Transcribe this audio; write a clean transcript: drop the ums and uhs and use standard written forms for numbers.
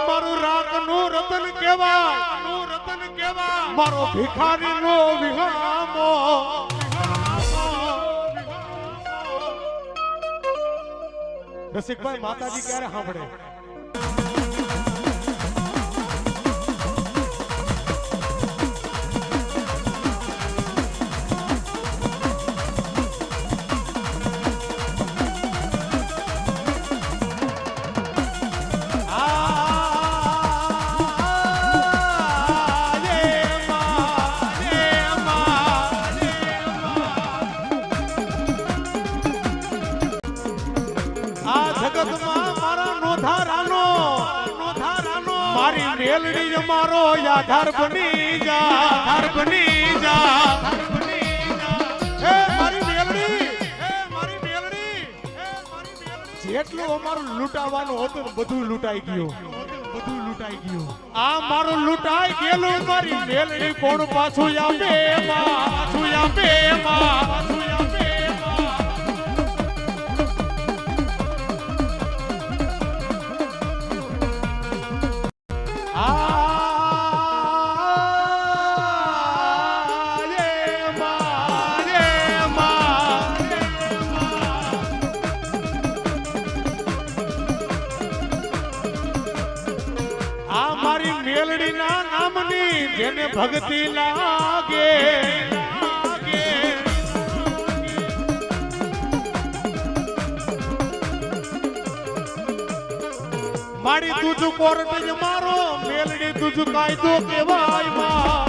મારું રાગ નું રતન કેવાય મારો ભિખારી નો વિહામો રસિકભાઈ માતાજી ક્યારે સાંભળે મારી મેલડી જ મારો આધાર બની જા હે મારી મેલડી જેટલું અમારું લૂંટાવાનું હતું બધું લૂંટાઈ ગયું આ મારું લૂંટાઈ ગયેલું મારી મેલડી કોણ પાછું આપે મેલડી ના નામની જેને ભક્તિ લાગે મારી તુજ કોર્ટ જ મારો મેલડી તુજ કાયદો કેવાય માં